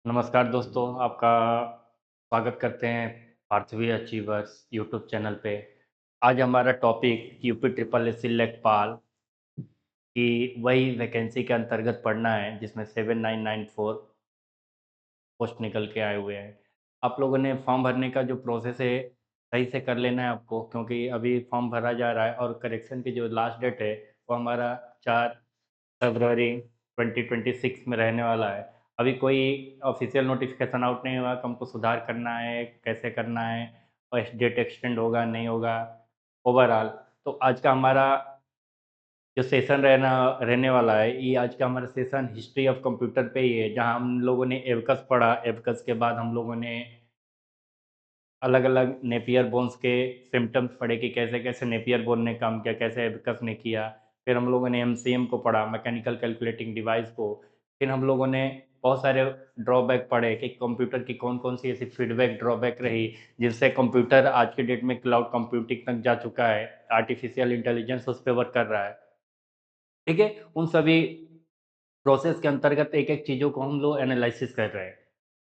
नमस्कार दोस्तों, आपका स्वागत करते हैं पार्थवी अचीवर्स यूट्यूब चैनल पे। आज हमारा topic UP triple S C लेखपाल की वही वैकेंसी के अंतर्गत पढ़ना है जिसमें 7994 पोस्ट निकल के आए हुए हैं। आप लोगों ने फॉर्म भरने का जो प्रोसेस है सही से कर लेना है आपको, क्योंकि अभी फॉर्म भरा जा रहा है और करेक्शन की जो लास्ट डेट है वो हमारा 4 फरवरी 2026 में रहने वाला है। अभी कोई ऑफिशियल नोटिफिकेशन आउट नहीं हुआ कि हमको सुधार करना है, कैसे करना है और डेट एक्सटेंड होगा नहीं होगा ओवरऑल। तो आज का हमारा जो सेशन रहने वाला है, ये आज का हमारा सेशन हिस्ट्री ऑफ कंप्यूटर पे ही है, जहाँ हम लोगों ने एबकस पढ़ा। एबकस के बाद हम लोगों ने अलग अलग नेपियर बोन्स के सिम्टम्स पढ़े कि कैसे कैसे नेपियर बोन ने काम किया, कैसे एबकस ने किया। फिर हम लोगों ने एमसीएम को पढ़ा, मैकेनिकल कैलकुलेटिंग डिवाइस को। फिर हम लोगों ने बहुत सारे ड्रॉबैक पढ़े कि कंप्यूटर की कौन कौन सी ऐसी फीडबैक ड्रॉबैक रही जिनसे कंप्यूटर आज के डेट में क्लाउड कंप्यूटिंग तक जा चुका है, आर्टिफिशियल इंटेलिजेंस उस पर वर्क कर रहा है। ठीक है, उन सभी प्रोसेस के अंतर्गत एक एक चीज़ों को हम लोग एनालिसिस कर रहे हैं।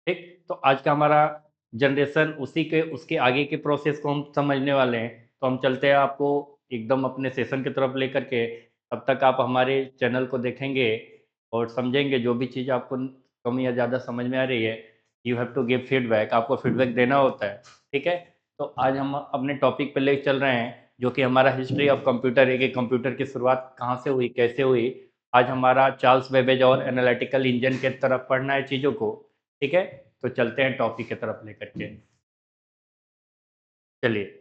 ठीक, तो आज का हमारा जनरेशन उसी के उसके आगे के प्रोसेस को हम समझने वाले हैं। तो हम चलते हैं आपको एकदम अपने सेशन की तरफ लेकर के। तब तक आप हमारे चैनल को देखेंगे और समझेंगे जो भी चीज़ आपको कम या ज़्यादा समझ में आ रही है। You have to give feedback, आपको फीडबैक देना होता है। ठीक है, तो आज हम अपने टॉपिक पे ले चल रहे हैं जो कि हमारा हिस्ट्री ऑफ कंप्यूटर है कि कंप्यूटर की शुरुआत कहाँ से हुई, कैसे हुई। आज हमारा चार्ल्स बेबेज और एनालिटिकल इंजन के तरफ पढ़ना है चीज़ों को। ठीक है, तो चलते हैं टॉपिक की तरफ लेकर के। चलिए,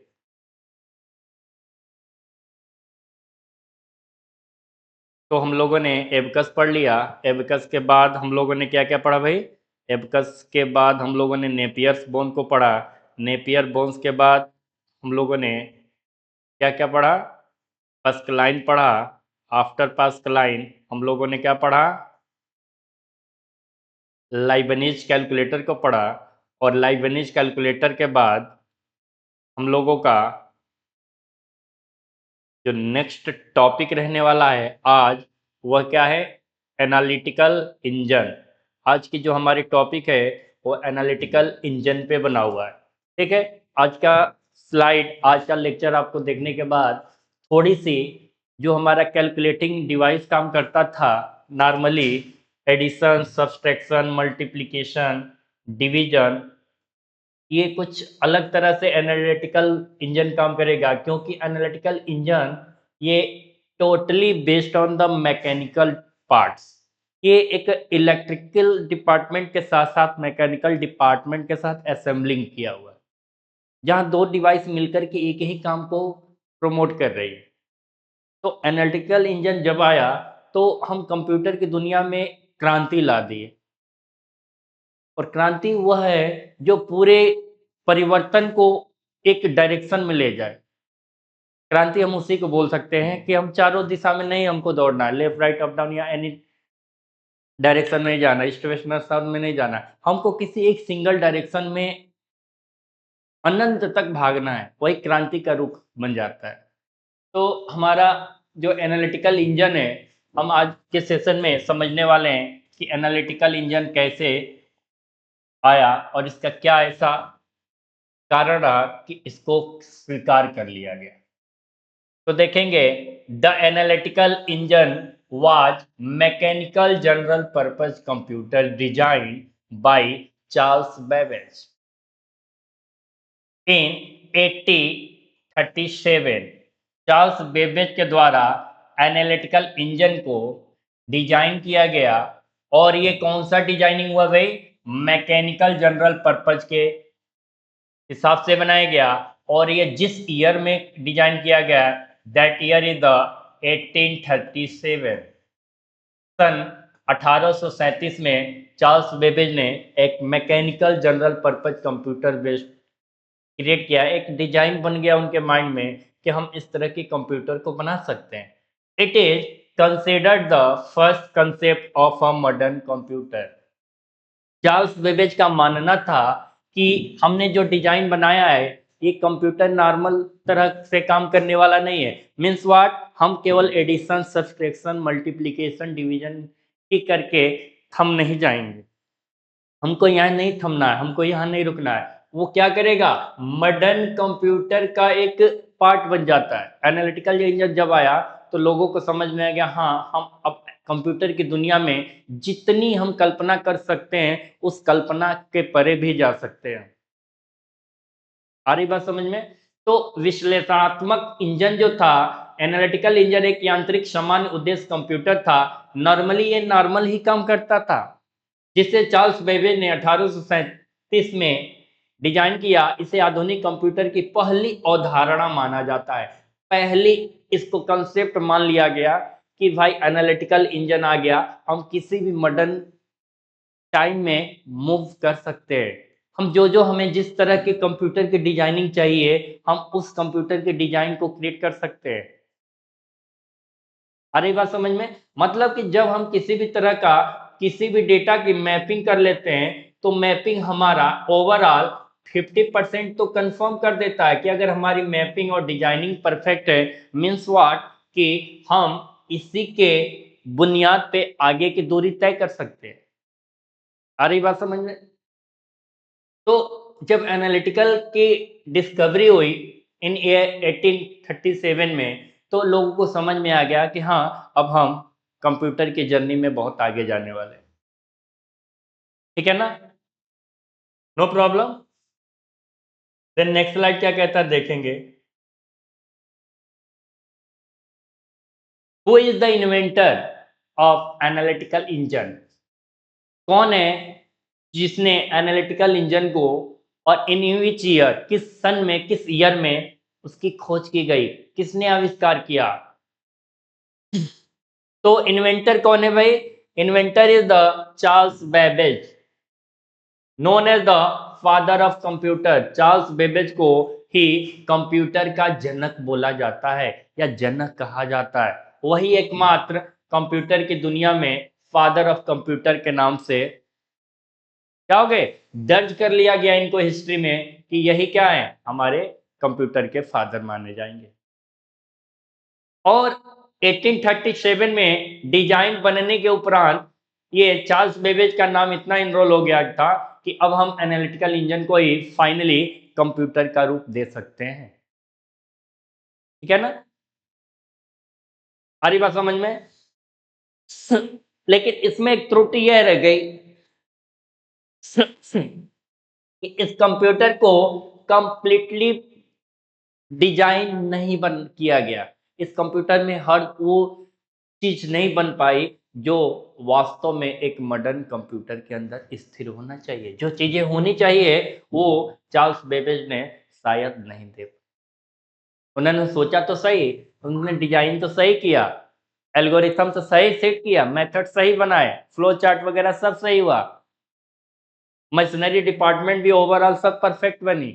तो हम लोगों ने एबकस पढ़ लिया। एबकस के बाद हम लोगों ने क्या क्या पढ़ा भाई? एबकस के बाद हम लोगों ने नेपियर्स बोन को पढ़ा। नेपियर बोन्स के बाद हम लोगों ने क्या क्या पढ़ा? पास्कलाइन पढ़ा। आफ्टर पास्कलाइन हम लोगों ने क्या पढ़ा? लाइबनिज कैलकुलेटर को पढ़ा। और लाइबनिज कैलकुलेटर के बाद हम लोगों का जो नेक्स्ट टॉपिक रहने वाला है आज, वह क्या है? Analytical engine. आज की जो हमारी टॉपिक है वो एनालिटिकल इंजन पे बना हुआ है। ठीक है, आज का स्लाइड, आज का लेक्चर आपको देखने के बाद थोड़ी सी जो हमारा कैलकुलेटिंग डिवाइस काम करता था normally, addition, subtraction, multiplication, division, ये कुछ अलग तरह से एनालिटिकल इंजन काम करेगा, क्योंकि एनालिटिकल इंजन ये totally based on the mechanical parts. ये एक इलेक्ट्रिकल डिपार्टमेंट के साथ साथ मैकेनिकल डिपार्टमेंट के साथ असेंबलिंग किया हुआ है, जहाँ दो डिवाइस मिलकर के एक ही काम को प्रमोट कर रही है। तो एनालिटिकल इंजन जब आया तो हम कंप्यूटर की दुनिया में क्रांति ला दिए। और क्रांति वह है जो पूरे परिवर्तन को एक डायरेक्शन में ले जाए। क्रांति हम उसी को बोल सकते हैं कि हम चारों दिशा में नहीं हमको दौड़ना है, लेफ्ट राइट अप डाउन या एनी डायरेक्शन में नहीं जाना, ईस्ट वेस्ट नॉर्थ साउथ में नहीं जाना है। हमको किसी एक सिंगल डायरेक्शन में अनंत तक भागना है, वही क्रांति का रुख बन जाता है। तो हमारा जो एनालिटिकल इंजन है, हम आज के सेशन में समझने वाले हैं कि एनालिटिकल इंजन कैसे आया और इसका क्या ऐसा कारण रहा कि इसको स्वीकार कर लिया गया। तो देखेंगे, the analytical engine was mechanical general purpose computer design by Charles Babbage in 1837। Charles Babbage के द्वारा एनालिटिकल इंजन को डिजाइन किया गया। और ये कौन सा डिजाइनिंग हुआ भाई? मैकेनिकल जनरल पर्पज के हिसाब से बनाया गया। और ये जिस ईयर में डिजाइन किया गया, दैट ईयर इज द 1837। सन 1837 में चार्ल्स बेबेज ने एक mechanical general purpose computer based create किया। एक डिजाइन बन गया उनके माइंड में कि हम इस तरह की कंप्यूटर को बना सकते हैं। It is considered the first concept of a modern computer. Charles Babbage का मानना था कि हमने जो डिजाइन बनाया है ये कंप्यूटर नॉर्मल तरह से काम करने वाला नहीं है। Means what? हम केवल एडिशन, सब्सट्रैक्शन, मल्टीप्लिकेशन, डिवीजन की करके हम नहीं जाएंगे। हमको यहाँ नहीं थमना है, हमको यहाँ नहीं रुकना है। वो क्या करेगा, मॉडर्न कंप्यूटर का एक पार्ट बन जाता है। एनालिटिकल इंजन जब आया तो लोगों को समझ में आ गया, हाँ हम अब कंप्यूटर की दुनिया में जितनी हम कल्पना कर सकते हैं उस कल्पना के परे भी जा सकते हैं। आ रही बात समझ में? तो विश्लेषणात्मक इंजन जो था, एनालिटिकल इंजन एक यांत्रिक सामान्य उद्देश्य कंप्यूटर था। नॉर्मली ये नॉर्मल ही काम करता था, जिसे चार्ल्स बेबेज ने 1837 में डिजाइन किया। इसे आधुनिक कंप्यूटर की पहली अवधारणा माना जाता है। पहली इसको कंसेप्ट मान लिया गया कि भाई एनालिटिकल इंजन आ गया, हम किसी भी मॉडर्न टाइम में मूव कर सकते हैं। हम जो हमें जिस तरह के कंप्यूटर की डिजाइनिंग चाहिए, हम उस कंप्यूटर के डिजाइन को क्रिएट कर सकते हैं। अरे बात समझ में? मतलब कि जब हम किसी भी तरह का किसी भी डेटा की मैपिंग कर लेते हैं तो मैपिंग हमारा ओवरऑल 50% तो कंफर्म कर देता है कि अगर हमारी मैपिंग और डिजाइनिंग परफेक्ट है, मीन्स व्हाट कि हम इसी के बुनियाद पे आगे की दूरी तय कर सकते हैं। आ रही बात समझ में? तो जब एनालिटिकल की डिस्कवरी हुई इन 1837 में, तो लोगों को समझ में आ गया कि हाँ अब हम कंप्यूटर की जर्नी में बहुत आगे जाने वाले हैं। ठीक है ना? No problem. Then next slide क्या कहता है देखेंगे। Who is the inventor of analytical engine? कौन है जिसने एनालिटिकल इंजन को, और इन विच ईयर, किस सन में, किस ईयर में उसकी खोज की गई, किसने आविष्कार किया? तो इन्वेंटर कौन है भाई? Inventor is the Charles Babbage, known as the father of computer. Charles Babbage को ही कंप्यूटर का जनक बोला जाता है या जनक कहा जाता है। वही एकमात्र कंप्यूटर की दुनिया में फादर ऑफ कंप्यूटर के नाम से क्या हो गए, दर्ज कर लिया गया इनको हिस्ट्री में कि यही क्या है, हमारे कंप्यूटर के फादर माने जाएंगे। और 1837 में डिजाइन बनने के उपरांत ये चार्ल्स बेबेज का नाम इतना इनरोल हो गया था कि अब हम एनालिटिकल इंजन को ही फाइनली कंप्यूटर का रूप दे सकते हैं। ठीक है ना? आ रही बात समझ में? लेकिन इसमें एक त्रुटि यह रह गई कि इस कंप्यूटर को कंप्लीटली डिजाइन नहीं बन किया गया। इस कंप्यूटर में हर वो चीज नहीं बन पाई जो वास्तव में एक मॉडर्न कंप्यूटर के अंदर स्थिर होना चाहिए। जो चीजें होनी चाहिए वो चार्ल्स बेबेज ने शायद नहीं दे। उन्होंने सोचा तो सही, उन्होंने डिजाइन तो सही किया, एल्गोरिथम तो सही सेट किया, मेथड सही बनाए, फ्लो चार्ट वगैरह सब सही हुआ, मशीनरी डिपार्टमेंट भी ओवरऑल सब परफेक्ट बनी,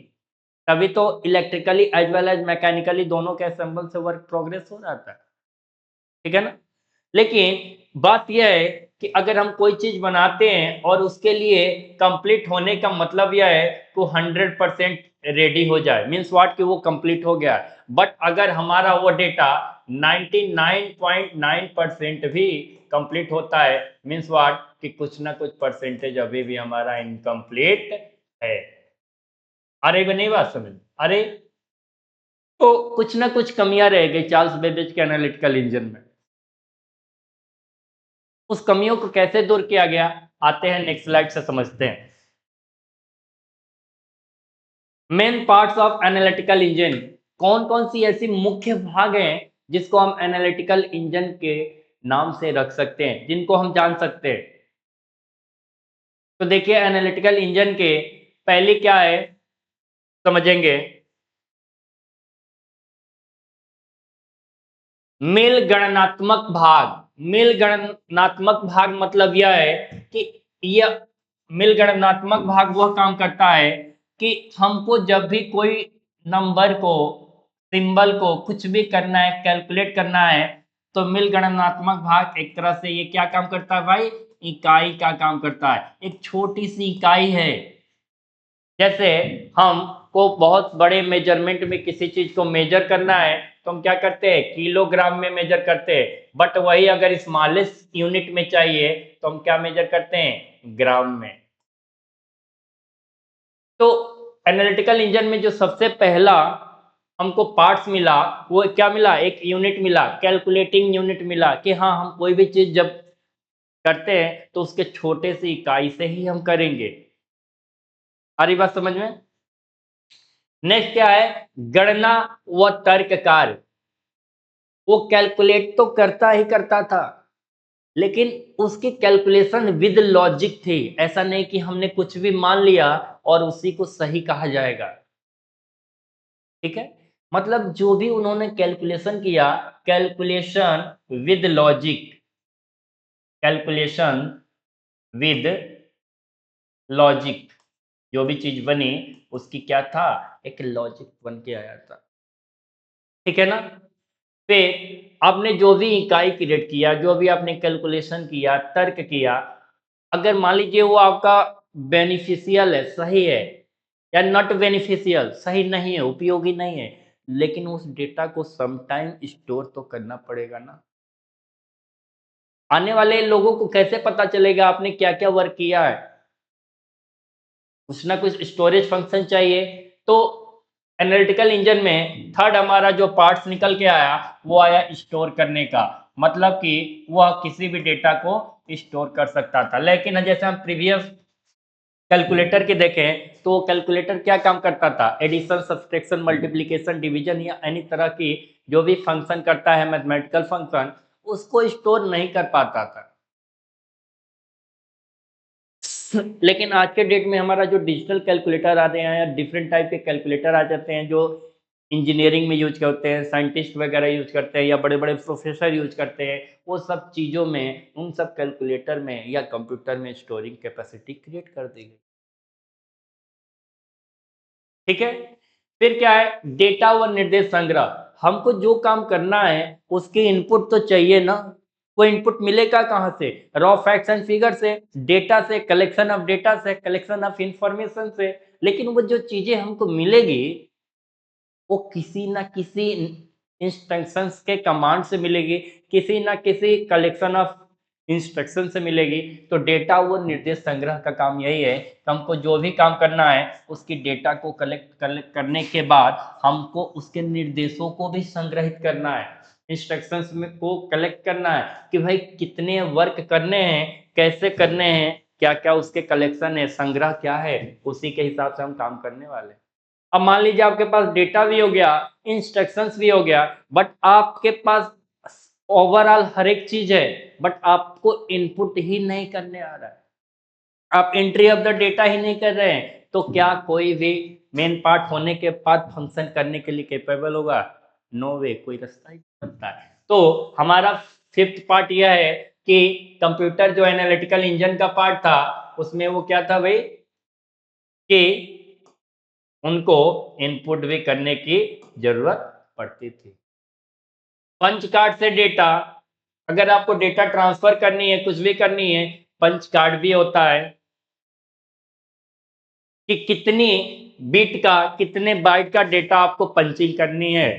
तभी तो electrically as well as mechanically दोनों के असेंबल से वर्क प्रोग्रेस हो रहा था। ठीक है ना? लेकिन बात यह है कि अगर हम कोई चीज बनाते हैं और उसके लिए कंप्लीट होने का मतलब यह है कि 100% रेडी हो जाए, मीन्स व्हाट कि वो कंप्लीट हो गया। बट अगर हमारा वो डेटा 99.9% भी कंप्लीट होता है, मीन्स व्हाट कि कुछ ना कुछ परसेंटेज अभी भी हमारा इनकम्प्लीट है। अरे नहीं बात समझ? अरे तो कुछ ना कुछ कमियां रह गई चार्ल्स बेबेज के एनालिटिकल इंजन में। उस कमियों को कैसे दूर किया गया, आते हैं नेक्स्ट स्लाइड से समझते हैं। Main parts of analytical engine, कौन कौन सी ऐसी मुख्य भाग हैं जिसको हम एनालिटिकल इंजन के नाम से रख सकते हैं, जिनको हम जान सकते हैं? तो देखिए एनालिटिकल इंजन के पहले क्या है समझेंगे। मिल गणनात्मक भाग। मिल गणनात्मक भाग मतलब यह है कि यह मिल गणनात्मक भाग वह काम करता है कि हमको जब भी कोई नंबर को, सिंबल को कुछ भी करना है, कैलकुलेट करना है, तो मिल गणनात्मक भाग एक तरह से ये क्या काम करता है भाई, इकाई का काम करता है। एक छोटी सी इकाई है। जैसे हमको बहुत बड़े मेजरमेंट में किसी चीज को मेजर करना है तो हम क्या करते हैं, किलोग्राम में मेजर करते हैं। बट वही अगर स्मॉलेस्ट यूनिट में चाहिए तो हम क्या मेजर करते हैं, ग्राम में। तो एनालिटिकल इंजन में जो सबसे पहला हमको पार्ट्स मिला, वो क्या मिला, एक यूनिट मिला, कैलकुलेटिंग यूनिट मिला, कि हाँ हम कोई भी चीज जब करते हैं तो उसके छोटे से इकाई से ही हम करेंगे। आ रही बात समझ में? नेक्स्ट क्या है, गणना व तर्क कार्य। वो कैलकुलेट तो करता ही करता था, लेकिन उसकी कैलकुलेशन विद लॉजिक थी। ऐसा नहीं कि हमने कुछ भी मान लिया और उसी को सही कहा जाएगा। ठीक है, मतलब जो भी उन्होंने कैलकुलेशन किया, calculation with logic, calculation with logic, जो भी चीज बनी उसकी क्या था, एक लॉजिक बन के आया था। ठीक है ना? फिर आपने जो भी इकाई क्रिएट किया, जो भी आपने कैलकुलेशन किया, तर्क किया, अगर मान लीजिए वो आपका बेनिफिशियल है, सही है, या नॉट बेनिफिशियल, सही नहीं है, उपयोगी नहीं है, लेकिन उस डेटा को सम टाइम स्टोर तो करना पड़ेगा ना। आने वाले लोगों को कैसे पता चलेगा आपने क्या क्या वर्क किया है? कुछ ना कुछ स्टोरेज फंक्शन चाहिए। तो एनालिटिकल इंजन में थर्ड हमारा जो पार्ट्स निकल के आया, वो आया स्टोर करने का। मतलब कि वह किसी भी डेटा को स्टोर कर सकता था। लेकिन जैसे हम प्रीवियस कैलकुलेटर के देखें तो कैलकुलेटर क्या काम करता था, एडिशन, सब्सट्रैक्शन, मल्टीप्लिकेशन, डिवीजन या एनी तरह की जो भी फंक्शन करता है, मैथमेटिकल फंक्शन, उसको स्टोर नहीं कर पाता था। लेकिन आज के डेट में हमारा जो डिजिटल कैलकुलेटर आते हैं या डिफरेंट टाइप के कैलकुलेटर आ जाते हैं, जो इंजीनियरिंग में यूज करते हैं, साइंटिस्ट वगैरह यूज करते हैं, या बड़े बड़े प्रोफेसर यूज करते हैं, वो सब चीज़ों में, उन सब कैलकुलेटर में या कंप्यूटर में स्टोरिंग कैपेसिटी क्रिएट कर दी गई। ठीक है, फिर क्या है, डेटा व निर्देश संग्रह। हमको जो काम करना है उसके इनपुट तो चाहिए ना। वो इनपुट मिलेगा कहाँ से, रॉ फैक्ट्स एंड फिगर से, डेटा से, कलेक्शन ऑफ डेटा से, कलेक्शन ऑफ इंफॉर्मेशन से। लेकिन वो जो चीजें हमको मिलेगी वो किसी ना किसी इंस्ट्रक्शंस के कमांड से मिलेगी, किसी ना किसी कलेक्शन ऑफ इंस्ट्रक्शन से मिलेगी। तो डेटा वो निर्देश संग्रह का काम यही है कि हमको जो भी काम करना है उसकी डेटा को कलेक्ट करने के बाद हमको उसके निर्देशों को भी संग्रहित करना है, इंस्ट्रक्शंस में को कलेक्ट करना है कि भाई कितने वर्क करने हैं, कैसे करने हैं, क्या क्या उसके कलेक्शन है, संग्रह क्या है, उसी के हिसाब से हम काम करने वाले हैं। अब मान लीजिए आपके पास डेटा भी हो गया, इंस्ट्रक्शंस भी हो गया, बट आपके पास ओवरऑल हर एक चीज है, बट आपको इनपुट ही नहीं करने आ रहा है, आप एंट्री ऑफ द डेटा ही नहीं कर रहे हैं, तो क्या कोई भी मेन पार्ट होने के बाद फंक्शन करने के लिए कैपेबल होगा? नो वे, कोई रास्ता ही नहीं बनता है। तो हमारा फिफ्थ पार्ट यह है कि कंप्यूटर जो एनालिटिकल इंजन का पार्ट था, उसमें वो क्या था भाई, कि उनको इनपुट भी करने की जरूरत पड़ती थी। पंच कार्ड से डेटा, अगर आपको डेटा ट्रांसफर करनी है, कुछ भी करनी है, पंच कार्ड भी होता है कि कितनी बिट का, कितने बाइट का डेटा आपको पंचिंग करनी है।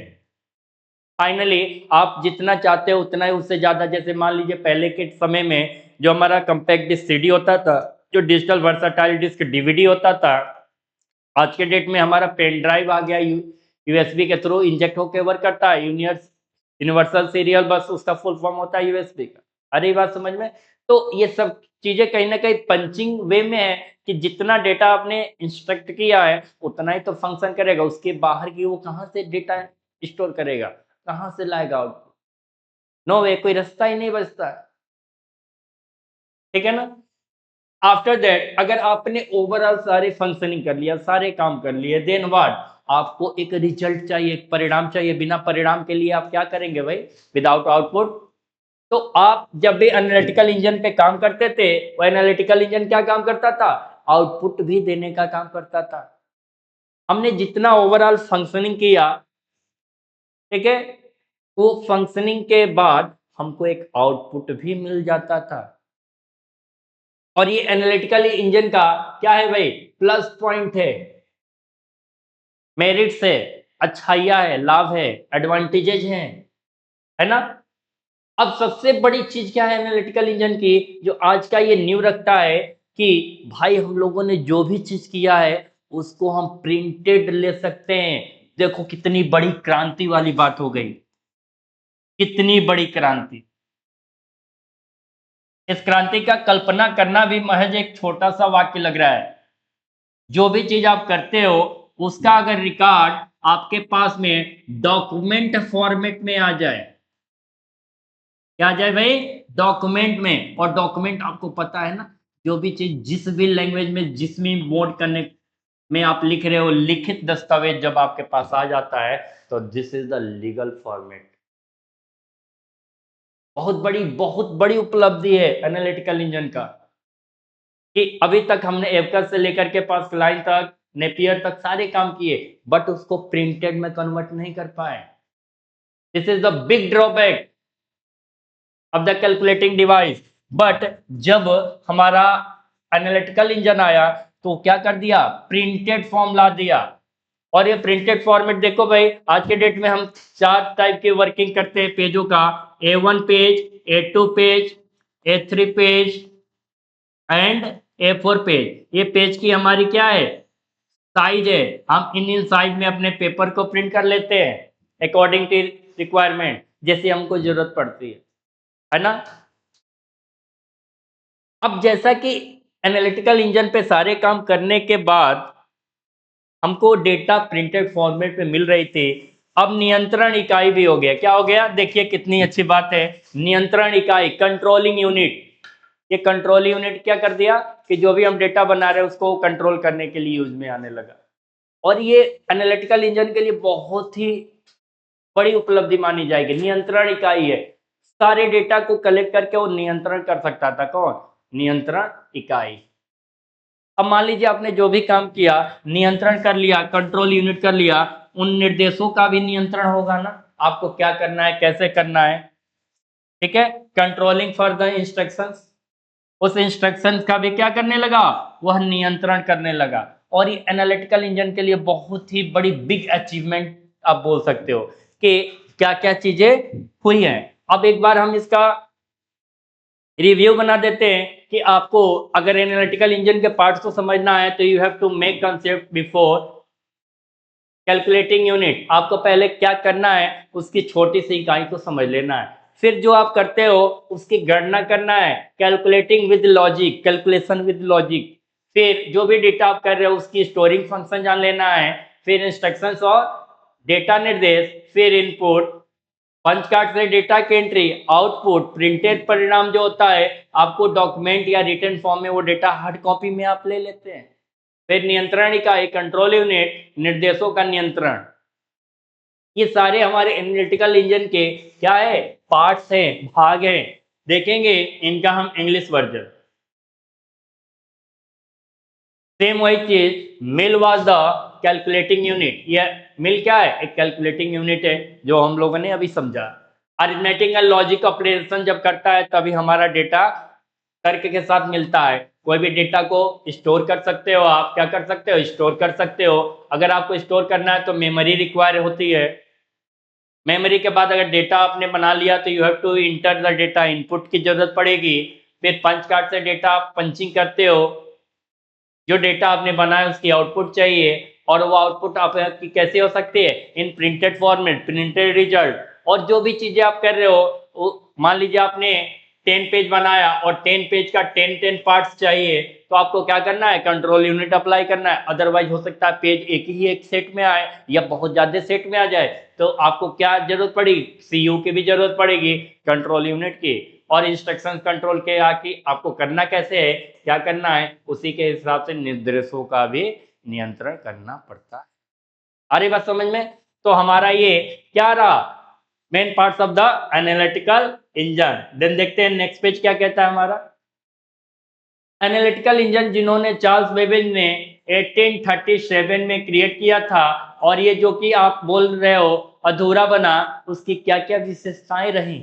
फाइनली आप जितना चाहते हो उतना ही, उससे ज्यादा, जैसे मान लीजिए पहले के समय में जो हमारा कंपैक्ट डिस्क सीडी होता था, जो डिजिटल वर्सटाइल डिस्क डीवीडी होता था, आज के डेट में हमारा पेन ड्राइव आ गया, यूएसबी के थ्रू इंजेक्ट होकर वर्क करता है, यूनिवर्सल सीरियल बस उसका फुल फॉर्म होता है यूएसबी का। अरे ये बात समझ में? तो ये सब चीजें कहीं ना कहीं पंचिंग वे में है कि जितना डेटा आपने इंस्ट्रक्ट किया है उतना ही तो फंक्शन करेगा, उसके बाहर की वो कहाँ से डेटा स्टोर करेगा, कहाँ से लाएगा आउटपुट? नो वे, कोई रास्ता ही नहीं बचता है। ठीक है ना? आफ्टर दैट अगर आपने ओवरऑल सारे फंक्शनिंग कर लिया, सारे काम कर लिए, देन व्हाट, आपको एक रिजल्ट चाहिए, एक परिणाम चाहिए। बिना परिणाम के लिए आप क्या करेंगे भाई, विदाउट आउटपुट? तो आप जब भी एनालिटिकल इंजन पे काम करते थे, वो एनालिटिकल इंजन क्या काम करता था, आउटपुट भी देने का काम करता था। हमने जितना ओवरऑल फंक्शनिंग किया, ठीक है, वो फंक्शनिंग के बाद हमको एक आउटपुट भी मिल जाता था। और ये एनालिटिकल इंजन का क्या है भाई, प्लस पॉइंट है, मेरिट्स है, अच्छाइयाँ है, लाभ है, एडवांटेजेज हैं, है ना? अब सबसे बड़ी चीज क्या है एनालिटिकल इंजन की, जो आज का ये न्यू रखता है कि भाई हम लोगों ने जो भी चीज किया है उसको हम प्रिंटेड ले सकते हैं। देखो कितनी बड़ी क्रांति वाली बात हो गई, कितनी बड़ी क्रांति। इस क्रांति का कल्पना करना भी महज एक छोटा सा वाक्य लग रहा है। जो भी चीज आप करते हो उसका अगर रिकॉर्ड आपके पास में डॉक्यूमेंट फॉर्मेट में आ जाए, क्या आ जाए भाई? डॉक्यूमेंट में। और डॉक्यूमेंट आपको पता है ना, जो भी चीज जिस भी लैंग्वेज में जिस भी मोड करने में आप लिख रहे हो, लिखित दस्तावेज जब आपके पास आ जाता है तो this is the legal format. बहुत बड़ी उपलब्धि है एनालिटिकल इंजन का, कि अभी तक हमने एबकस से लेकर के पास लाइन तक, नेपियर तक सारे काम किए, बट उसको प्रिंटेड में कन्वर्ट नहीं कर पाए। This is the big drawback of the calculating device. But जब हमारा एनालिटिकल इंजन आया तो क्या कर दिया? प्रिंटेड फॉर्म ला दिया। और ये प्रिंटेड फॉर्मेट देखो भाई, आज के डेट में हम 4 टाइप की वर्किंग करते हैं पेजों का, A1 page, A2 page, A3 page and A4 page. ये पेज की हमारी क्या है? साइज है। हम इन साइज में अपने पेपर को प्रिंट कर लेते हैं अकॉर्डिंग टू रिक्वायरमेंट, जैसे हमको जरूरत पड़ती है ना। अब जैसा कि एनालिटिकल इंजन पे सारे काम करने के बाद हमको डेटा प्रिंटेड फॉर्मेट में मिल रही थी, अब नियंत्रण इकाई भी हो गया। क्या हो गया? देखिए कितनी अच्छी बात है, नियंत्रण इकाई, कंट्रोलिंग यूनिट। ये कंट्रोल यूनिट क्या कर दिया कि जो भी हम डेटा बना रहे हैं उसको कंट्रोल करने के लिए यूज में आने लगा। और ये एनालिटिकल इंजन के लिए बहुत ही बड़ी उपलब्धि मानी जाएगी। नियंत्रण इकाई है, सारे डेटा को कलेक्ट करके वो नियंत्रण कर सकता था। कौन? नियंत्रण इकाई। अब मान लीजिए आपने जो भी काम किया, नियंत्रण कर लिया, कंट्रोल यूनिट कर लिया, उन निर्देशों का भी नियंत्रण होगा ना, आपको क्या करना है, कैसे करना है। ठीक है, कंट्रोलिंग फॉर द इंस्ट्रक्शंस, उस इंस्ट्रक्शन का भी क्या करने लगा? वह नियंत्रण करने लगा। और ये एनालिटिकल इंजन के लिए बहुत ही बड़ी बिग अचीवमेंट आप बोल सकते हो कि क्या क्या चीजें हुई हैं। अब एक बार हम इसका रिव्यू बना देते हैं कि आपको अगर एनालिटिकल इंजन के पार्ट्स को समझना है तो you have to make concept before calculating unit. आपको पहले क्या करना है, उसकी छोटी सी इकाई को समझ लेना है। फिर जो आप करते हो उसकी गणना करना है, calculating with logic, calculation with logic. फिर जो भी डेटा आप कर रहे हो उसकी स्टोरिंग फंक्शन जान लेना है। फिर इंस्ट्रक्शंस और डेटा निर्देश, फिर इनपुट, पंच कार्ड से डेटा की एंट्री, आउटपुट, प्रिंटेड परिणाम जो होता है आपको डॉक्यूमेंट या रिटर्न फॉर्म में वो डेटा हार्ड कॉपी में आप ले लेते हैं। फिर नियंत्रण इकाई, कंट्रोल यूनिट, निर्देशों का नियंत्रण। ये सारे हमारे एनालिटिकल इंजन के क्या है? पार्ट्स हैं, भाग हैं। देखेंगे इनका हम इंग्लिश वर्जन। सेम वही चीज, मिल वाज द कैलकुलेटिंग यूनिट। ये मिल क्या है? एक कैलकुलेटिंग यूनिट है जो हम लोगों ने अभी समझा। अरिथमेटिक एंड लॉजिक ऑपरेशन जब करता है तभी हमारा डेटा तर्क के साथ मिलता है। कोई भी डेटा को स्टोर कर सकते हो, आप क्या कर सकते हो? स्टोर कर सकते हो। अगर आपको स्टोर करना है तो मेमोरी रिक्वायर होती है। मेमोरी के बाद अगर डेटा आपने बना लिया तो you have to enter the data, input की जरूरत पड़ेगी। फिर पंच कार्ड से डेटा आप पंचिंग करते हो, जो डेटा आपने बनाया उसकी आउटपुट चाहिए। और वो आउटपुट आपकी कैसे हो सकती है? इन प्रिंटेड फॉर्मेट, प्रिंटेड रिजल्ट। और जो भी चीजें आप कर रहे हो, मान लीजिए आपने 10 पेज बनाया और 10 पेज का 10 पार्ट्स चाहिए, तो आपको क्या करना है? कंट्रोल यूनिट अप्लाई करना है। अदरवाइज हो सकता है पेज एक सेट में आए या बहुत ज्यादा सेट में आ जाए, तो आपको क्या जरूरत पड़ेगी? सीयू की भी जरूरत पड़ेगी, कंट्रोल यूनिट की। और इंस्ट्रक्शन कंट्रोल के आके आपको करना कैसे है, क्या करना है, उसी के हिसाब से निर्देशों का भी नियंत्रण करना पड़ता है। आ रही बात समझ में? तो हमारा ये क्या रहा? Main parts of the analytical engine. Then देखते हैं नेक्स्ट पेज क्या कहता है हमारा। एनालिटिकल इंजन जिन्होंने चार्ल्स बेबेज ने 1837 में क्रिएट किया था, और ये जो कि आप बोल रहे हो अधूरा बना, उसकी क्या क्या विशेषताएं रही,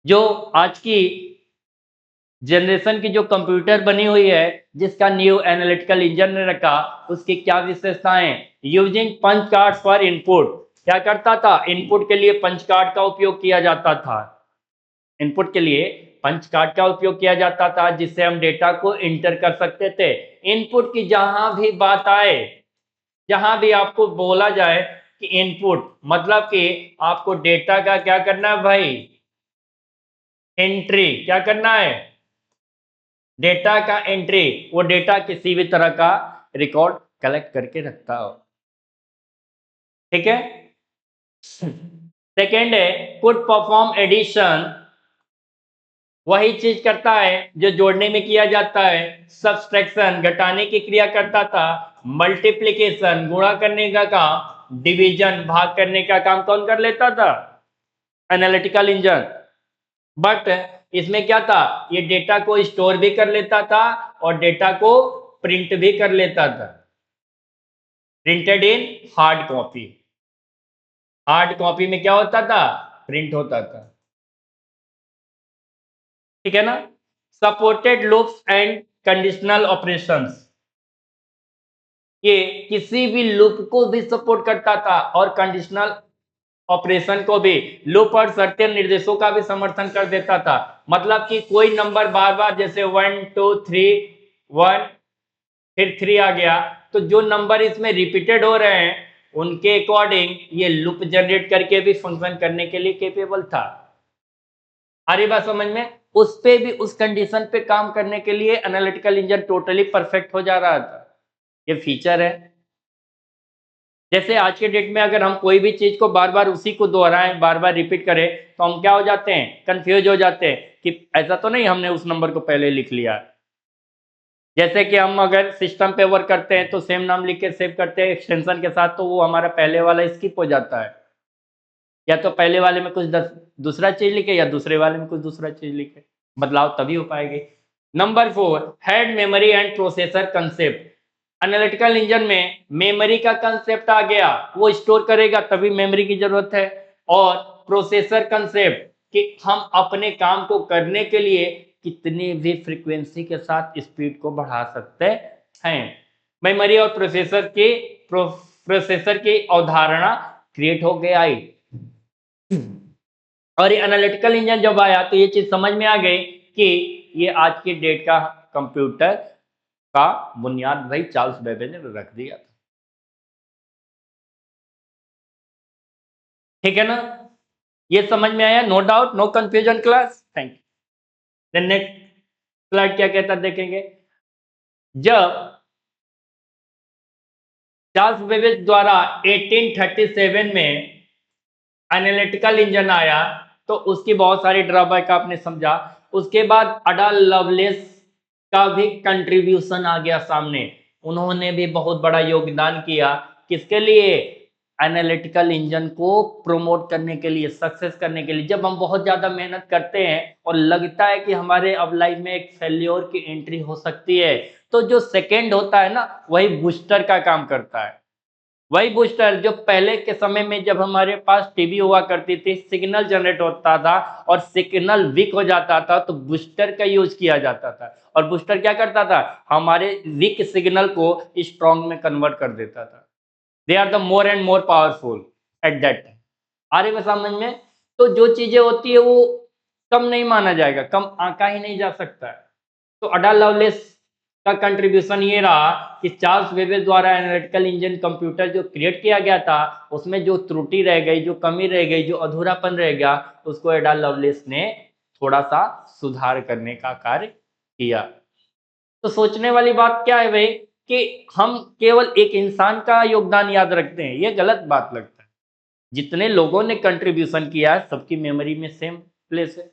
जो आज की जनरेशन की जो कंप्यूटर बनी हुई है जिसका न्यू एनालिटिकल इंजन ने रखा, उसकी क्या विशेषताएं। Using punch card for input, क्या करता था? इनपुट के लिए पंच कार्ड का उपयोग किया जाता था। इनपुट के लिए पंच कार्ड का उपयोग किया जाता था जिससे हम डेटा को इंटर कर सकते थे। इनपुट की जहां भी बात आए, जहां भी आपको बोला जाए कि इनपुट, मतलब कि आपको डेटा का क्या करना है भाई, एंट्री क्या करना है, डेटा का एंट्री, वो डेटा किसी भी तरह का रिकॉर्ड कलेक्ट करके रखता हो। ठीक है। सेकेंड है पुट परफॉर्म एडिशन, वही चीज करता है जो जोड़ने में किया जाता है, सब्सट्रैक्शन घटाने की क्रिया करता था, मल्टीप्लिकेशन गुणा करने का काम, डिवीजन भाग करने का काम कौन कर लेता था, एनालिटिकल इंजन। बट इसमें क्या था, ये डेटा को स्टोर भी कर लेता था और डेटा को प्रिंट भी कर लेता था, printed in hard copy. Hard copy में क्या होता था, प्रिंट होता था। ठीक है ना। Supported loops and conditional operations, ये किसी भी लूप को भी सपोर्ट करता था और कंडीशनल ऑपरेशन को भी, लूप और शर्तें निर्देशों का भी समर्थन कर देता था। मतलब कि कोई नंबर बार बार, जैसे 1 2 3 1 फिर 3 आ गया, तो जो नंबर इसमें रिपीटेड हो रहे हैं उनके अकॉर्डिंग ये लूप जनरेट करके भी फंक्शन करने के लिए केपेबल था। आ रही बात समझ में। उस पे भी, उस कंडीशन पे काम करने के लिए एनालिटिकल इंजन टोटली परफेक्ट हो जा रहा था। ये फीचर है। जैसे आज के डेट में अगर हम कोई भी चीज को बार बार उसी को दोहराएं, बार बार रिपीट करें, तो हम क्या हो जाते हैं, कंफ्यूज हो जाते हैं कि ऐसा तो नहीं हमने उस नंबर को पहले लिख लिया। जैसे कि हम अगर सिस्टम पे वर्क करते हैं तो सेम नाम लिख के सेव करते हैं एक्सटेंशन के साथ, तो वो हमारा पहले वाला स्किप हो जाता है। या तो पहले वाले में कुछ दूसरा चीज लिखे या दूसरे वाले में कुछ दूसरा चीज लिखे, बदलाव तभी हो पाएगी। Number 4, head memory and processor concept. Analytical engine में मेमोरी का कंसेप्ट आ गया, वो स्टोर करेगा तभी मेमोरी की जरूरत है। और प्रोसेसर कंसेप्ट कि हम अपने काम को करने के लिए कितनी भी फ्रीक्वेंसी के साथ स्पीड को बढ़ा सकते हैं। मेमोरी और प्रोसेसर की अवधारणा क्रिएट हो गया आई। और ये एनालिटिकल इंजन जब आया तो ये चीज समझ में आ गई कि ये आज की डेट का कंप्यूटर का बुनियाद भाई चार्ल्स बेबेज ने रख दिया था। ठीक है ना। ये समझ में आया, no doubt, no confusion class. Thank you. Next slide क्या कहता देखेंगे। जब चार्ल्स बेबेज द्वारा 1837 में एनालिटिकल इंजन आया तो उसकी बहुत सारी ड्रॉबैक आपने समझा। उसके बाद अडा लवलेस का भी कंट्रीब्यूशन आ गया सामने, उन्होंने भी बहुत बड़ा योगदान किया किसके लिए, एनालिटिकल इंजन को प्रमोट करने के लिए, सक्सेस करने के लिए। जब हम बहुत ज्यादा मेहनत करते हैं और लगता है कि हमारे अब लाइफ में एक फेल्योर की एंट्री हो सकती है, तो जो सेकेंड होता है ना, वही बूस्टर का काम करता है। वही बूस्टर जो पहले के समय में जब हमारे पास टीवी हुआ करती थी, सिग्नल जनरेट होता था और सिग्नल वीक हो जाता था तो बूस्टर का यूज किया जाता था। और बूस्टर क्या करता था, हमारे वीक सिग्नल को स्ट्रॉन्ग में कन्वर्ट कर देता था। They are the more and more powerful at that time. आ रही बात समझ में। तो जो चीजें होती है वो कम नहीं माना जाएगा, कम आंका ही नहीं जा सकता है। तो अडा लवलेस का कंट्रीब्यूशन ये रहा कि चार्ल्स बेबेज द्वारा एनालिटिकल इंजन कंप्यूटर जो क्रिएट किया गया था, उसमें जो त्रुटि रह गई, जो कमी रह गई, जो अधूरापन रह गया, उसको अडा लवलेस ने थोड़ा सा सुधार करने का कार्य किया। तो सोचने वाली बात क्या है भाई, कि हम केवल एक इंसान का योगदान याद रखते हैं, ये गलत बात लगता है। जितने लोगों ने कंट्रीब्यूशन किया है सबकी मेमोरी में सेम प्लेस है।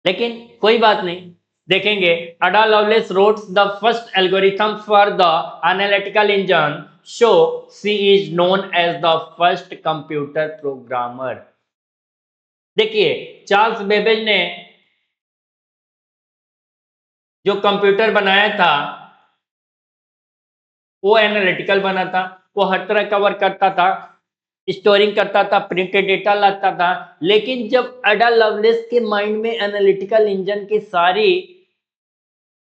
लेकिन कोई बात नहीं, देखेंगे। Ada Lovelace wrote the first algorithm for the analytical engine, so she is known as the first computer programmer. देखिए, चार्ल्स बेबेज ने जो कंप्यूटर बनाया था वो एनालिटिकल बना था, वो हर तरह का वर्क करता था, स्टोरिंग करता था, प्रिंटेड डेटा लाता था। लेकिन जब अडा लवलेस के माइंड में एनालिटिकल इंजन की सारी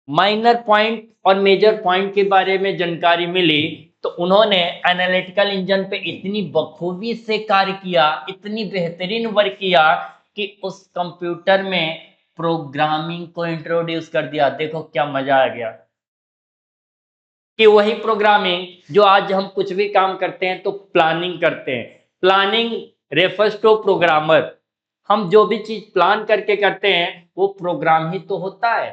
माइनर पॉइंट और मेजर पॉइंट के बारे में जानकारी मिली, तो उन्होंने एनालिटिकल इंजन पे इतनी बखूबी से कार्य किया, इतनी बेहतरीन वर्क किया कि उस कंप्यूटर में प्रोग्रामिंग को इंट्रोड्यूस कर दिया। देखो क्या मजा आ गया कि वही प्रोग्रामिंग जो आज हम कुछ भी काम करते हैं तो प्लानिंग करते हैं। Planning refers to programmer. हम जो भी चीज प्लान करके करते हैं वो प्रोग्राम ही तो होता है।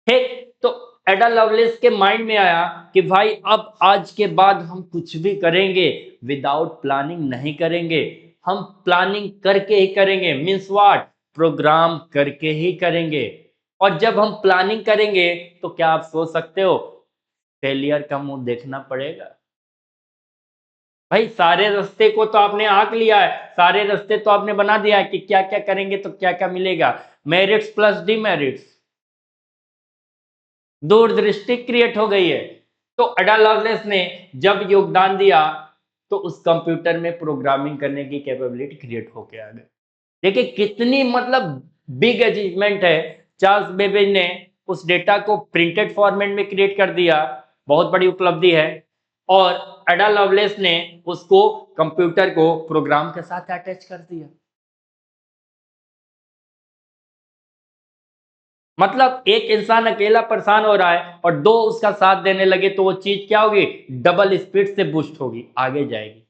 ठीक, तो एडा लवलेस के माइंड में आया कि भाई अब आज के बाद हम कुछ भी करेंगे विदाउट प्लानिंग नहीं करेंगे, हम प्लानिंग करके ही करेंगे। मीन्स व्हाट, प्रोग्राम करके ही करेंगे। और जब हम प्लानिंग करेंगे तो क्या आप सोच सकते हो, फेलियर का मुंह देखना पड़ेगा। भाई सारे रास्ते को तो आपने आंक लिया है, सारे रास्ते तो आपने बना दिया है कि क्या क्या करेंगे तो क्या क्या मिलेगा, मेरिट्स प्लस डिमेरिट्स, दूरदृष्टि क्रिएट हो गई है। तो एडा लवलेस ने जब योगदान दिया तो उस कंप्यूटर में प्रोग्रामिंग करने की कैपेबिलिटी क्रिएट होके आ गई। देखिए कितनी मतलब बिग अचीवमेंट है। चार्ल्स बेबेज ने उस डेटा को प्रिंटेड फॉर्मेट में क्रिएट कर दिया, बहुत बड़ी उपलब्धि है। और एडा लवलेस ने उसको कंप्यूटर को प्रोग्राम के साथ अटैच कर दिया। मतलब एक इंसान अकेला परेशान हो रहा है और दो उसका साथ देने लगे तो वो चीज क्या होगी, डबल स्पीड से बूस्ट होगी, आगे जाएगी।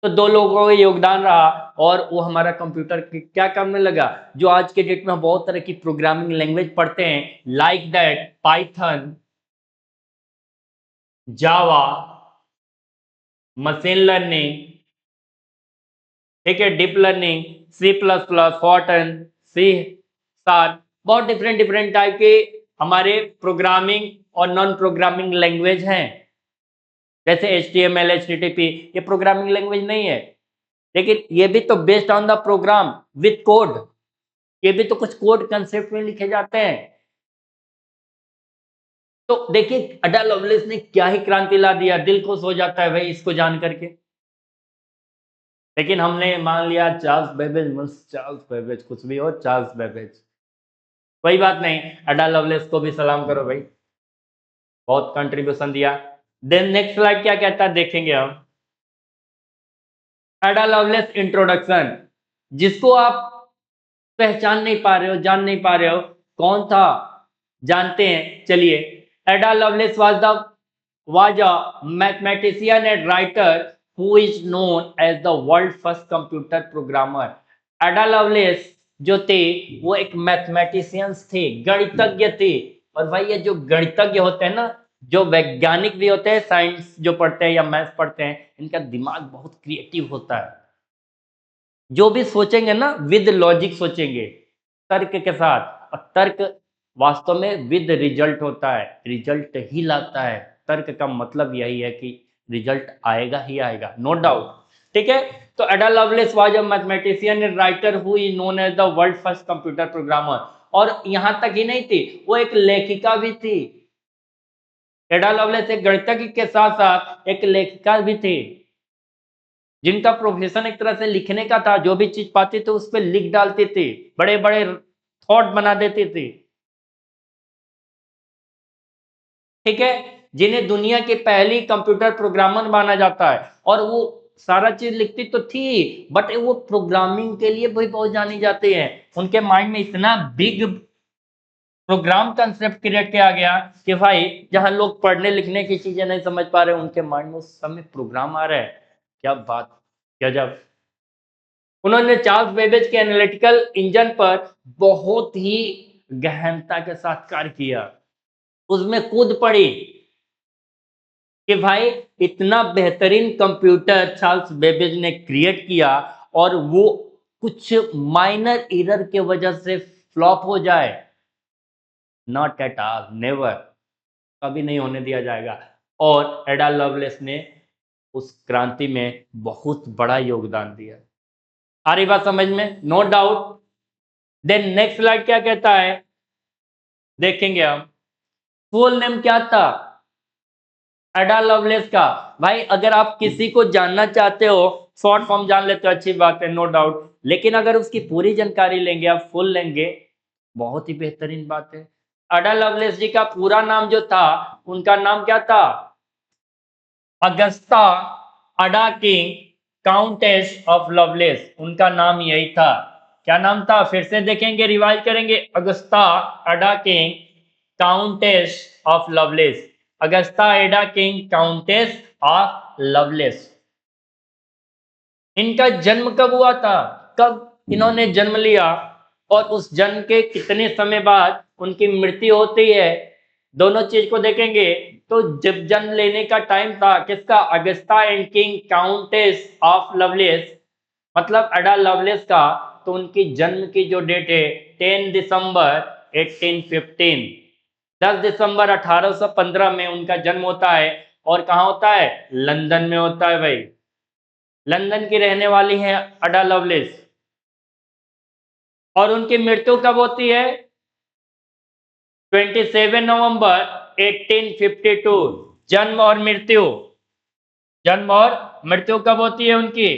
तो दो लोगों का योगदान रहा और वो हमारा कंप्यूटर क्या करने लगा। जो आज के डेट में हम बहुत तरह की प्रोग्रामिंग लैंग्वेज पढ़ते हैं, like that Python, Java, machine learning, ठीक है, deep learning, C plus plus, Fortran, C sharp, बहुत डिफरेंट डिफरेंट टाइप के हमारे प्रोग्रामिंग और नॉन प्रोग्रामिंग लैंग्वेज हैं। जैसे HTML, HTTP, ये प्रोग्रामिंग लैंग्वेज नहीं है, लेकिन ये भी तो based on the program with code, ये भी तो कुछ कोड कंसेप्ट में लिखे जाते हैं। तो देखिए अडा लवलेस ने क्या ही क्रांति ला दिया, दिल खुश हो जाता है भाई इसको जान करके। लेकिन हमने मान लिया चार्ल्स बेबेज, चार्ल्स बेबेज कुछ भी हो, चार्ल्स बेबेज, कोई बात नहीं, अडा लवलेस को भी सलाम करो भाई, बहुत कंट्रीब्यूशन दिया। देन नेक्स्ट स्लाइड क्या कहता है देखेंगे हम। एडा लवलेस इंट्रोडक्शन, जिसको आप पहचान नहीं पा रहे हो, जान नहीं पा रहे हो कौन था, जानते हैं चलिए। एडा loveless was a mathematician and writer who is known as the world first computer programmer. एडा लवलेस जो थे वो एक मैथमेटिशियंस थे, गणितज्ञ थे। और भाई ये जो गणितज्ञ होते हैं ना, जो वैज्ञानिक भी होते हैं, साइंस जो पढ़ते हैं या मैथ्स पढ़ते हैं, इनका दिमाग बहुत क्रिएटिव होता है। जो भी सोचेंगे ना विद लॉजिक सोचेंगे, तर्क के साथ, और तर्क वास्तव में विद रिजल्ट होता है, रिजल्ट ही लाता है। तर्क का मतलब यही है कि रिजल्ट आएगा ही आएगा, नो डाउट। ठीक है, तो Ada Lovelace was a mathematician and writer who is known as the world first computer programmer. और यहां तक ही नहीं थी, वो एक लेखिका भी थी। एडा लवलेस एक गणितज्ञ के साथ साथ एक लेखिका भी थी, जिनका प्रोफेशन एक तरह से लिखने का था। जो भी चीज पाते थे उस पर लिख डालते थे, बड़े बड़े थॉट बना देते थे। ठीक है, जिन्हें दुनिया की पहली कंप्यूटर प्रोग्रामर माना जाता है। और वो सारा चीज लिखती तो थी, बट वो प्रोग्रामिंग के लिए भी बहुत जानी जाते हैं। उनके माइंड में इतना बिग प्रोग्राम कंसेप्ट क्रिएट किया गया कि भाई जहां लोग पढ़ने लिखने की चीजें नहीं समझ पा रहे, उनके माइंड में उस समय प्रोग्राम आ रहा है। क्या बात, गजब। उन्होंने चार्ल्स बेबेज के एनालिटिकल इंजन पर बहुत ही गहनता के साथ कार्य किया, उसमें कूद पड़ी कि भाई इतना बेहतरीन कंप्यूटर चार्ल्स बेबेज ने क्रिएट किया और वो कुछ माइनर एरर के वजह से फ्लॉप हो जाए, नॉट एट ऑल, नेवर, कभी नहीं होने दिया जाएगा। और एडा लवलेस ने उस क्रांति में बहुत बड़ा योगदान दिया। आ रही बात समझ में, no doubt. Then next slide क्या कहता है देखेंगे हम। फुल नेम क्या था एडा लवलेस का। भाई अगर आप किसी को जानना चाहते हो, शॉर्ट फॉर्म जान लेते हो, अच्छी बात है, नो डाउट। लेकिन अगर उसकी पूरी जानकारी लेंगे, आप फुल लेंगे, बहुत ही बेहतरीन बात है। एडा लवलेस जी का पूरा नाम जो था, उनका नाम क्या था, Augusta Ada King countess of Lovelace, उनका नाम यही था। क्या नाम था? फिर से देखेंगे, रिवाइज करेंगे। Augusta Ada King, countess of Lovelace. Augusta Ada King, countess of Lovelace. इनका जन्म कब हुआ था? कब इन्होंने जन्म लिया और उस जन्म के कितने समय बाद उनकी मृत्यु होती है, दोनों चीज को देखेंगे। तो जब जन्म लेने का टाइम था किसका? Augusta and King countess of Lovelace, मतलब एडा लवलेस का, तो उनकी जन्म की जो डेट है 10 दिसंबर 1815, 10 दिसंबर 1815 में उनका जन्म होता है। और कहाँ होता है? लंदन में होता है भाई। लंदन की रहने वाली है अडा लवलेस। और उनकी मृत्यु कब होती है? 27 नवंबर 1852। जन्म और मृत्यु, जन्म और मृत्यु कब होती है उनकी?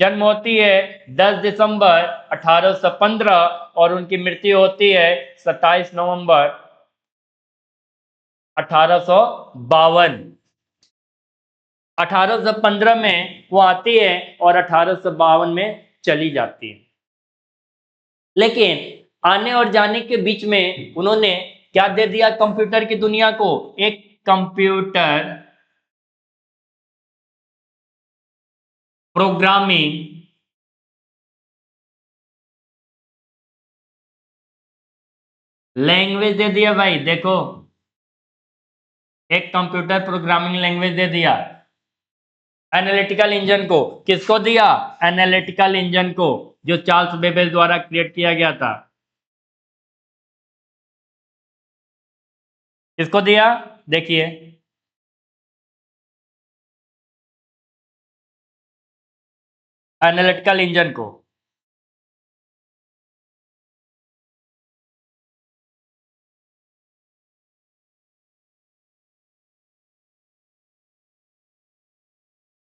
जन्म होती है 10 दिसंबर 1815 और उनकी मृत्यु होती है 27 नवंबर 1852। 1815 में वो आती है और 1852 में चली जाती है। लेकिन आने और जाने के बीच में उन्होंने क्या दे दिया कंप्यूटर की दुनिया को? एक कंप्यूटर प्रोग्रामिंग लैंग्वेज दे दिया भाई। देखो, एक कंप्यूटर प्रोग्रामिंग लैंग्वेज दे दिया। एनालिटिकल इंजन को किसको दिया? एनालिटिकल इंजन को, जो चार्ल्स बेबेज द्वारा क्रिएट किया गया था। किसको दिया? देखिए, एनालिटिकल इंजन को।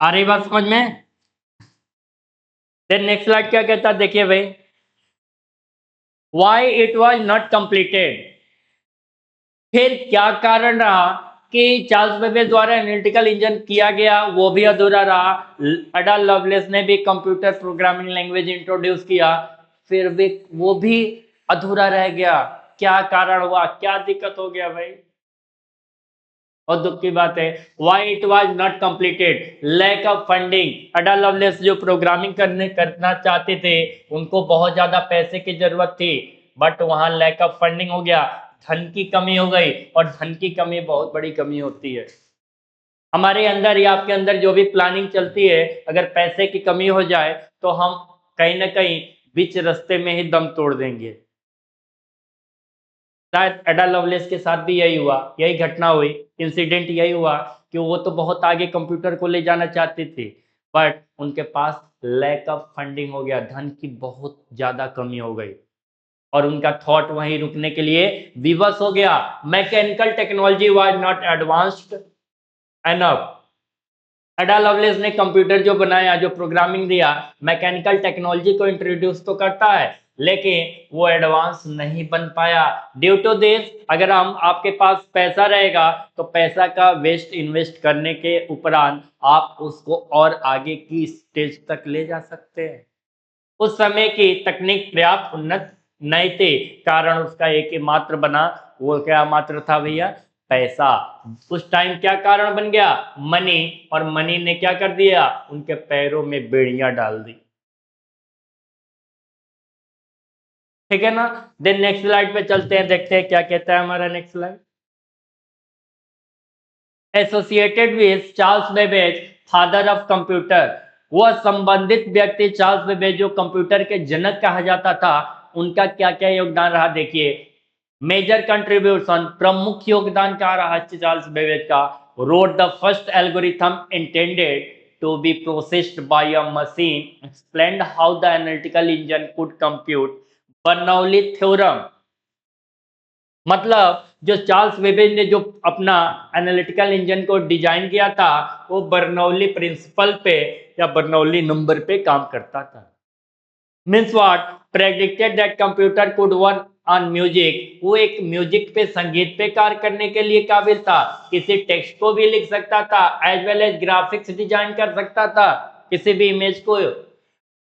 आ रही बात समझ में? देन नेक्स्ट स्लाइड क्या कहता है, देखिए भाई। Why it was not completed. फिर क्या कारण रहा कि चार्ल्स बेबेज द्वारा एनालिटिकल इंजन किया गया वो भी अधूरा रहा। अडा लवलेस ने भी कंप्यूटर प्रोग्रामिंग लैंग्वेज इंट्रोड्यूस किया, फिर भी वो भी अधूरा रह गया। क्या कारण हुआ? क्या दिक्कत हो गया भाई? और दुख की बात है, why it was not completed, lack of funding. Ada Lovelace जो प्रोग्रामिंग करना चाहते थे, उनको बहुत ज्यादा पैसे की जरूरत थी, बट वहां लैक ऑफ फंडिंग हो गया, धन की कमी हो गई। और धन की कमी बहुत बड़ी कमी होती है हमारे अंदर या आपके अंदर। जो भी प्लानिंग चलती है, अगर पैसे की कमी हो जाए तो हम कहीं ना कहीं बीच रास्ते में ही दम तोड़ देंगे। शायद एडा लवलेस के साथ भी यही हुआ, यही घटना हुई, इंसिडेंट यही हुआ कि वो तो बहुत आगे कंप्यूटर को ले जाना चाहते थे, बट उनके पास लैक ऑफ फंडिंग हो गया, धन की बहुत ज्यादा कमी हो गई और उनका थॉट वहीं रुकने के लिए विवश हो गया। Mechanical technology was not advanced enough. एडा लवलेस ने कंप्यूटर जो बनाया, जो प्रोग्रामिंग दिया, मैकेनिकल टेक्नोलॉजी को इंट्रोड्यूस तो करता है, लेकिन वो एडवांस नहीं बन पाया। ड्यू टू दिस, अगर हम आपके पास पैसा रहेगा तो पैसा का वेस्ट इन्वेस्ट करने के उपरांत आप उसको और आगे की स्टेज तक ले जा सकते हैं। उस समय की तकनीक पर्याप्त उन्नत नहीं थी, कारण उसका एक ही मात्र बना। वो क्या मात्र था भैया? पैसा। उस टाइम क्या कारण बन गया? मनी। और मनी ने क्या कर दिया? उनके पैरों में बेड़ियां डाल दी। ठीक है ना? देन नेक्स्ट स्लाइड पे चलते हैं, देखते हैं क्या कहता है हमारा next slide. Associated with Charles Babbage, father of computer. वह संबंधित व्यक्ति चार्ल्स बेबेज जो कंप्यूटर के जनक कहा जाता था, उनका क्या क्या योगदान रहा देखिए। मेजर कंट्रीब्यूशन, प्रमुख योगदान क्या रहा चार्ल्स बेबेज का? Wrote the first algorithm intended to be processed by a machine, explained how the analytical engine could compute Bernoulli theorem. मतलब जो चार्ल्स बेबेज ने जो अपना एनालिटिकल इंजन को डिजाइन किया था, वो बर्नौली प्रिंसिपल पे या बर्नौली नंबर पे काम करता था। Means what? Predicted that computer could work on music. वो एक म्यूजिक पे, संगीत पे कार्य करने के लिए काबिल था। किसी टेक्स्ट को भी लिख सकता था, as well as graphics design कर सकता था। किसी भी इमेज को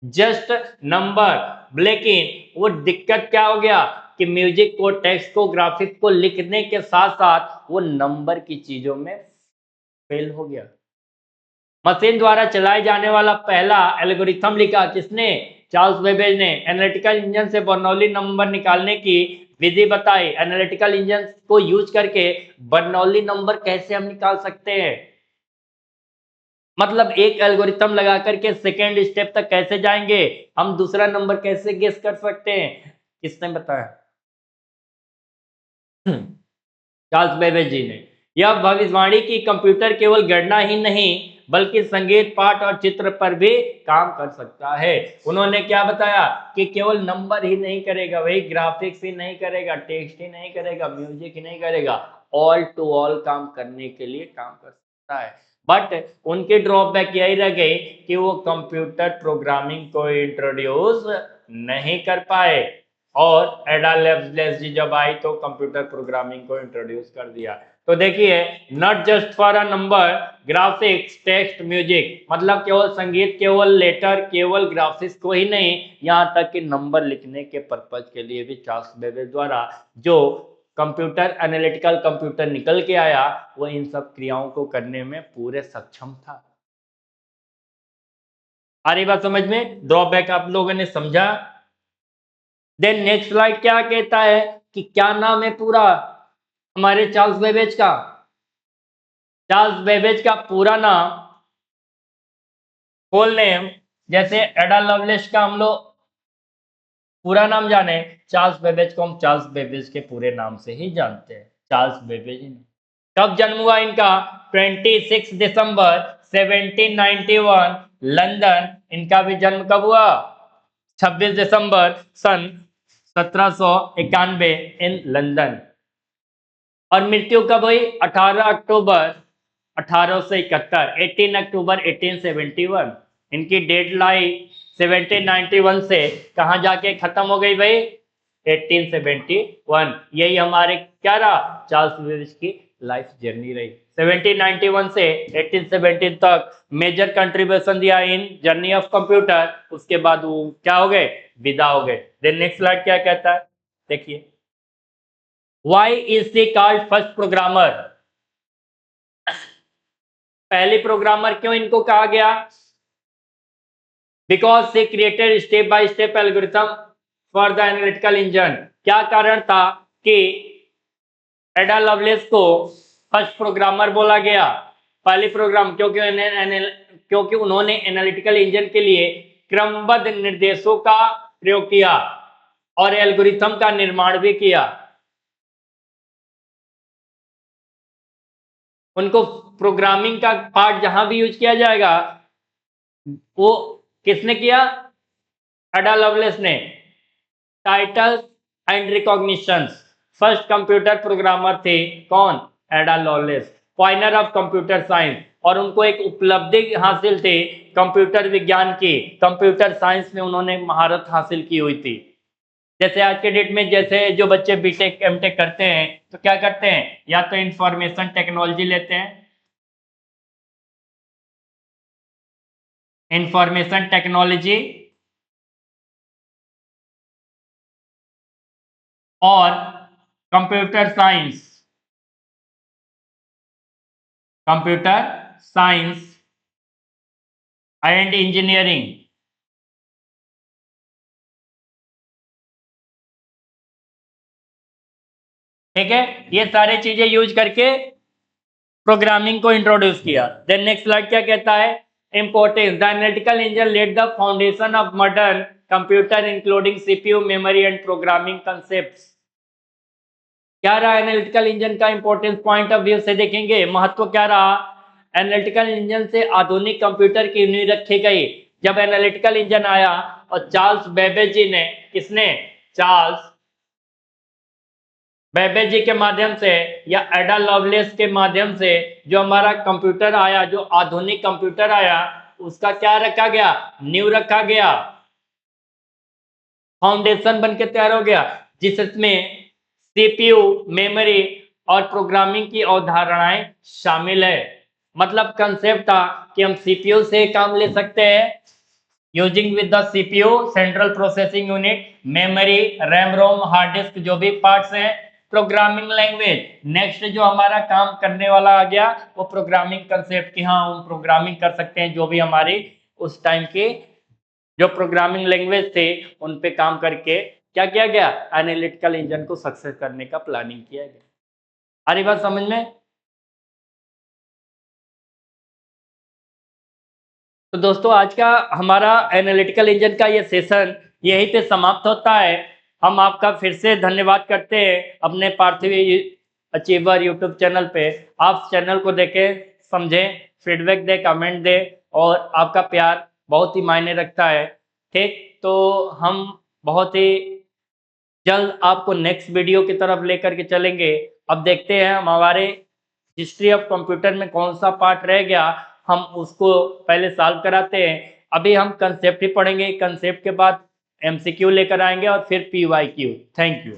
जस्ट नंबर, लेकिन वो दिक्कत क्या हो गया कि म्यूजिक को, टेक्स्ट को, ग्राफिक्स को लिखने के साथ साथ वो नंबर की चीजों में फेल हो गया। मशीन द्वारा चलाए जाने वाला पहला एल्गोरिथम लिखा किसने? चार्ल्स बेबेज ने। एनालिटिकल इंजन से बर्नौली नंबर निकालने की विधि बताई। एनालिटिकल इंजन को यूज करके बर्नौली नंबर कैसे हम निकाल सकते हैं, मतलब एक एल्गोरिथम लगा करके सेकेंड स्टेप तक कैसे जाएंगे, हम दूसरा नंबर कैसे गेस कर सकते हैं, किसने बताया? चार्ल्स बेबेज जी ने। यह भविष्यवाणी की कंप्यूटर केवल गणना ही नहीं बल्कि संगीत, पाठ और चित्र पर भी काम कर सकता है। उन्होंने क्या बताया कि केवल नंबर ही नहीं करेगा, वही ग्राफिक्स ही नहीं करेगा, टेक्स्ट ही नहीं करेगा, म्यूजिक ही नहीं करेगा, ऑल टू ऑल काम करने के लिए काम कर सकता है। बट उनकी ड्रॉबैक यही रह गई कि वो कंप्यूटर प्रोग्रामिंग को इंट्रोड्यूस नहीं कर पाए, और एडा लवलेस जी जब आई तो कंप्यूटर प्रोग्रामिंग को इंट्रोड्यूस कर दिया। तो देखिए, not just for a number, graphics, text, music, मतलब केवल संगीत, केवल लेटर, केवल ग्राफिक्स को ही नहीं, यहाँ तक कि नंबर लिखने के पर्पज के लिए भी चार्ल्स बेबेज द्वारा जो कंप्यूटर, एनालिटिकल कंप्यूटर निकल के आया, वो इन सब क्रियाओं को करने में पूरे सक्षम था। आ रही बात समझ में? ड्रॉबैक आप लोगों ने समझा? देन नेक्स्ट स्लाइड क्या कहता है कि क्या नाम है पूरा हमारे चार्ल्स बेबेज का? चार्ल्स बेबेज का पूरा नाम, फुल नेम, जैसे एडा लवलेस का हम लोग पूरा नाम जाने, चार्ल्स बेबेज को हम चार्ल्स बेबेज के पूरे नाम से ही जानते हैं, चार्ल्स बेबेज। कब जन्म हुआ इनका? 26 दिसंबर 1791 लंदन। इनका भी जन्म कब हुआ? 26 दिसंबर सन 1791 इन लंदन। और मृत्यु कब हुई? 18 अक्टूबर 1871, 18 अक्टूबर 1871। इनकी डेड लाई 1791 से कहाँ जाके खत्म हो गई भाई? 1871। यही हमारे क्या रहा? चार्ल्स बेबेज की लाइफ जर्नी रही। 1791 से 1817 तक मेजर कंट्रीब्यूशन दिया इन जर्नी ऑफ कंप्यूटर। उसके बाद वो क्या हो गए? विदा हो गए। देन नेक्स्ट स्लाइड क्या कहता है, देखिए। Why is he called first programmer? पहले प्रोग्रामर क्यों इनको कहा गया? Because he created step by step algorithm for the analytical engine। क्या कारण था कि एडा लवलेस को फर्स्ट प्रोग्रामर बोला गया? पहली प्रोग्राम क्योंकि उन्होंने एनालिटिकल इंजन के लिए क्रमबद्ध निर्देशों का प्रयोग किया और एल्गोरिथम का निर्माण भी किया। उनको प्रोग्रामिंग का पार्ट जहां भी यूज किया जाएगा, वो किसने किया? एडा लवलेस ने। Titles and recognitions, first computer programmer थे कौन? एडा loveless, Pioneer of computer science. और उनको एक उपलब्धि हासिल थी कंप्यूटर विज्ञान की, कंप्यूटर साइंस में उन्होंने महारत हासिल की हुई थी। जैसे आज के डेट में जैसे जो बच्चे बीटेक एमटेक करते हैं तो क्या करते हैं? या तो इंफॉर्मेशन टेक्नोलॉजी लेते हैं, इंफॉर्मेशन टेक्नोलॉजी, और computer science, computer science and engineering. ठीक है, ये सारी चीजें यूज करके प्रोग्रामिंग को इंट्रोड्यूस किया। देन नेक्स्ट स्लाइड क्या कहता है? Importance, the analytical engine laid the foundation of modern computer including CPU, memory and programming concepts. क्या रहा एनालिटिकल इंजन का इंपॉर्टेंस पॉइंट ऑफ व्यू से देखेंगे? महत्व क्या रहा? एनालिटिकल इंजन से आधुनिक कंप्यूटर की नींव रखी गई। जब एनालिटिकल इंजन आया और चार्ल्स बेबेज जी ने, किसने? चार्ल्स बेबेज जी के माध्यम से या एडा लवलेस के माध्यम से जो हमारा कंप्यूटर आया, जो आधुनिक कंप्यूटर आया, उसका क्या रखा गया? नींव रखा गया, फाउंडेशन बन के तैयार हो गया, जिसमें सीपीयू, मेमोरी और प्रोग्रामिंग की अवधारणाएं शामिल है। मतलब कंसेप्ट था कि हम सीपीयू से काम ले सकते हैं using with the CPU central processing unit, memory, RAM ROM, hard disk, जो भी पार्ट्स हैं, प्रोग्रामिंग लैंग्वेज। नेक्स्ट जो हमारा काम करने वाला आ गया वो प्रोग्रामिंग कंसेप्ट की, हाँ हम प्रोग्रामिंग कर सकते हैं जो भी हमारी उस टाइम के जो प्रोग्रामिंग लैंग्वेज थे उन पे काम करके क्या किया गया, एनालिटिकल इंजन को सक्सेस करने का प्लानिंग किया गया। आ रही बात समझ में? तो दोस्तों आज का हमारा एनालिटिकल इंजन का ये सेशन यहीं पे समाप्त होता है। हम आपका फिर से धन्यवाद करते हैं अपने पार्थिव अचीवर यूट्यूब चैनल पे। आप चैनल को देखें, समझें, फीडबैक दें, कमेंट दें, और आपका प्यार बहुत ही मायने रखता है। ठीक, तो हम बहुत ही जल्द आपको नेक्स्ट वीडियो की तरफ लेकर के चलेंगे। अब देखते हैं हम हमारे हिस्ट्री ऑफ कंप्यूटर में कौन सा पार्ट रह गया, हम उसको पहले सॉल्व कराते हैं। अभी हम कंसेप्ट ही पढ़ेंगे, कंसेप्ट के बाद एमसीक्यू लेकर आएंगे और फिर पीवाईक्यू। Thank you.